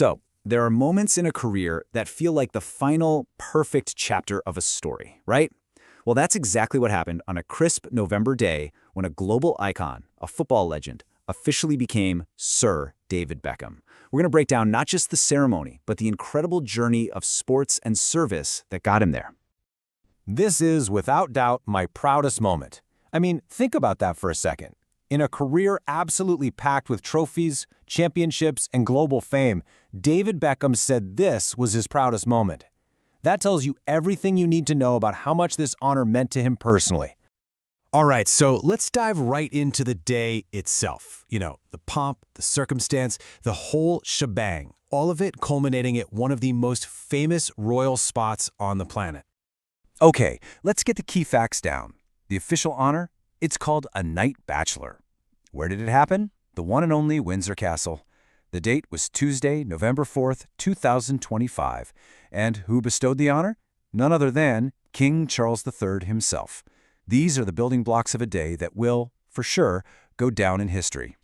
So, there are moments in a career that feel like the final, perfect chapter of a story, right? Well, that's exactly what happened on a crisp November day when a global icon, a football legend, officially became Sir David Beckham. We're going to break down not just the ceremony, but the incredible journey of sports and service that got him there. This is, without doubt, my proudest moment. I mean, think about that for a second. In a career absolutely packed with trophies, championships, and global fame, David Beckham said this was his proudest moment. That tells you everything you need to know about how much this honor meant to him personally. All right, so let's dive right into the day itself. You know, the pomp, the circumstance, the whole shebang, all of it culminating at one of the most famous royal spots on the planet. Okay, let's get the key facts down. The official honor? It's called a knight bachelor. Where did it happen? The one and only Windsor Castle. The date was Tuesday, November 4th, 2025. And who bestowed the honor? None other than King Charles III himself. These are the building blocks of a day that will, for sure, go down in history.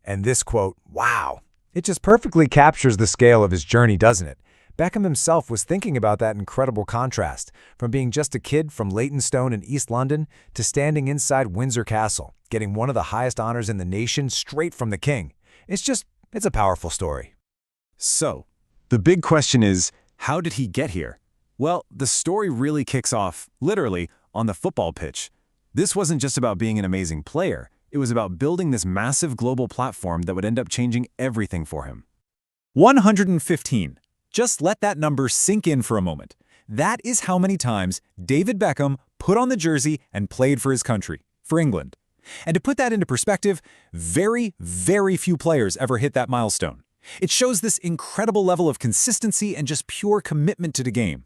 And this quote, wow, it just perfectly captures the scale of his journey, doesn't it? Beckham himself was thinking about that incredible contrast, from being just a kid from Leytonstone in East London to standing inside Windsor Castle, getting one of the highest honors in the nation straight from the king. It's a powerful story. So, the big question is, how did he get here? Well, the story really kicks off, literally, on the football pitch. This wasn't just about being an amazing player. It was about building this massive global platform that would end up changing everything for him. 115. Just let that number sink in for a moment. That is how many times David Beckham put on the jersey and played for his country, for England. And to put that into perspective, very, very few players ever hit that milestone. It shows this incredible level of consistency and just pure commitment to the game.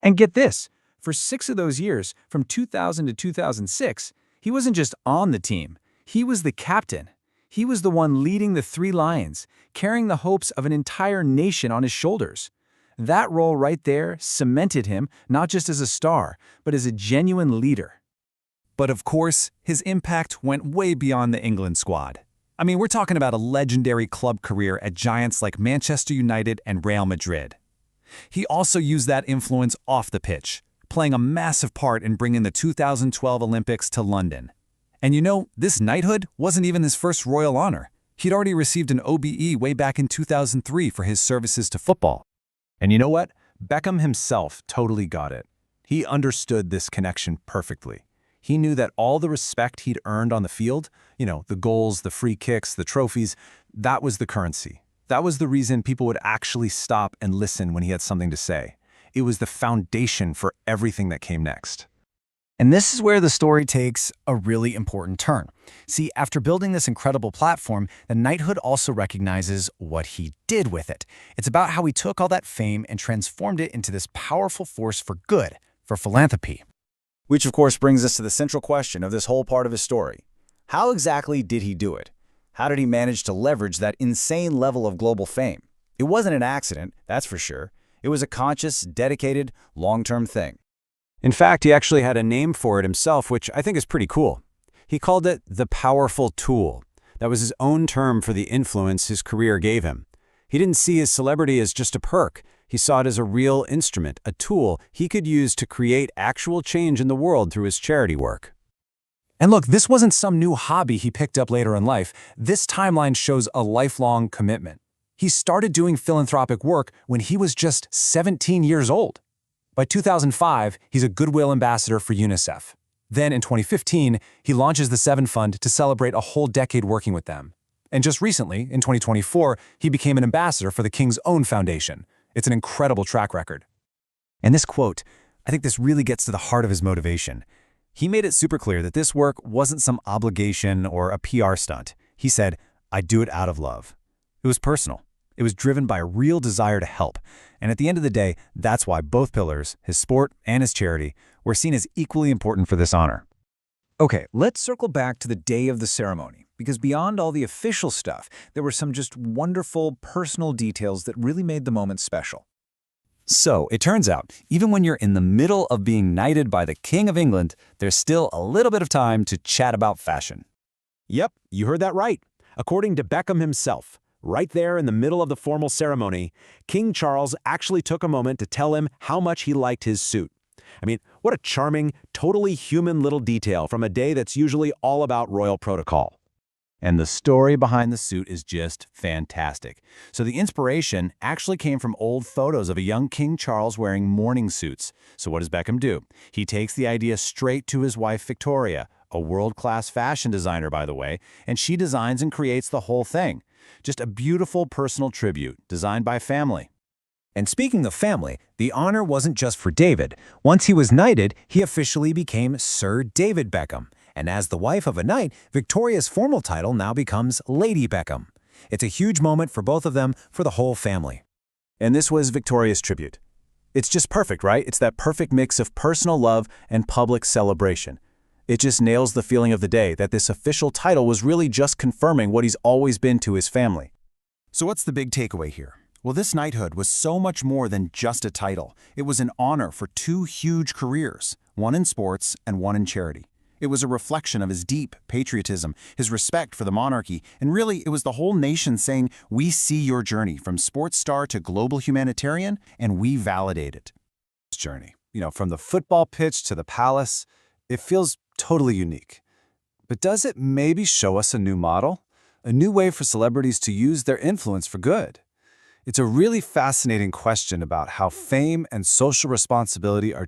And get this, for 6 of those years, from 2000 to 2006, he wasn't just on the team, he was the captain. He was the one leading the Three Lions, carrying the hopes of an entire nation on his shoulders. That role right there cemented him not just as a star, but as a genuine leader. But of course, his impact went way beyond the England squad. I mean, we're talking about a legendary club career at giants like Manchester United and Real Madrid. He also used that influence off the pitch, playing a massive part in bringing the 2012 Olympics to London. And you know, this knighthood wasn't even his first royal honor. He'd already received an OBE way back in 2003 for his services to football. And you know what? Beckham himself totally got it. He understood this connection perfectly. He knew that all the respect he'd earned on the field, you know, the goals, the free kicks, the trophies, that was the currency. That was the reason people would actually stop and listen when he had something to say. It was the foundation for everything that came next. And this is where the story takes a really important turn. See, after building this incredible platform, the knighthood also recognizes what he did with it. It's about how he took all that fame and transformed it into this powerful force for good, for philanthropy. Which of course brings us to the central question of this whole part of his story. How exactly did he do it? How did he manage to leverage that insane level of global fame? It wasn't an accident, that's for sure. It was a conscious, dedicated, long-term thing. In fact, he actually had a name for it himself, which I think is pretty cool. He called it the powerful tool. That was his own term for the influence his career gave him. He didn't see his celebrity as just a perk. He saw it as a real instrument, a tool he could use to create actual change in the world through his charity work. And look, this wasn't some new hobby he picked up later in life. This timeline shows a lifelong commitment. He started doing philanthropic work when he was just 17 years old. By 2005, he's a goodwill ambassador for Unicef. Then in 2015, he launches the Seven Fund to celebrate a whole decade working with them. And just recently, in 2024, he became an ambassador for the King's own foundation. It's an incredible track record. And this quote, I think this really gets to the heart of his motivation. He made it super clear that this work wasn't some obligation or a PR stunt. He said, I do it out of love. It was personal. It was driven by a real desire to help. And at the end of the day, that's why both pillars, his sport and his charity, were seen as equally important for this honor. Okay, let's circle back to the day of the ceremony, because beyond all the official stuff, there were some just wonderful personal details that really made the moment special. So, it turns out, even when you're in the middle of being knighted by the King of England, there's still a little bit of time to chat about fashion. Yep, you heard that right. According to Beckham himself, Right there in the middle of the formal ceremony, King Charles actually took a moment to tell him how much he liked his suit. I mean, what a charming, totally human little detail from a day that's usually all about royal protocol. And the story behind the suit is just fantastic. So the inspiration actually came from old photos of a young King Charles wearing mourning suits. So what does Beckham do? He takes the idea straight to his wife Victoria, a world-class fashion designer, by the way, and she designs and creates the whole thing. Just a beautiful personal tribute designed by family. And speaking of family, the honor wasn't just for David. Once he was knighted, he officially became Sir David Beckham. And as the wife of a knight, Victoria's formal title now becomes Lady Beckham. It's a huge moment for both of them, for the whole family. And this was Victoria's tribute. It's just perfect, right? It's that perfect mix of personal love and public celebration. It just nails the feeling of the day that this official title was really just confirming what he's always been to his family. So what's the big takeaway here? Well, this knighthood was so much more than just a title. It was an honor for two huge careers, one in sports and one in charity. It was a reflection of his deep patriotism, his respect for the monarchy, and really it was the whole nation saying, we see your journey from sports star to global humanitarian, and we validate it. This journey, from the football pitch to the palace, it feels totally unique. But does it maybe show us a new model? A new way for celebrities to use their influence for good? It's a really fascinating question about how fame and social responsibility are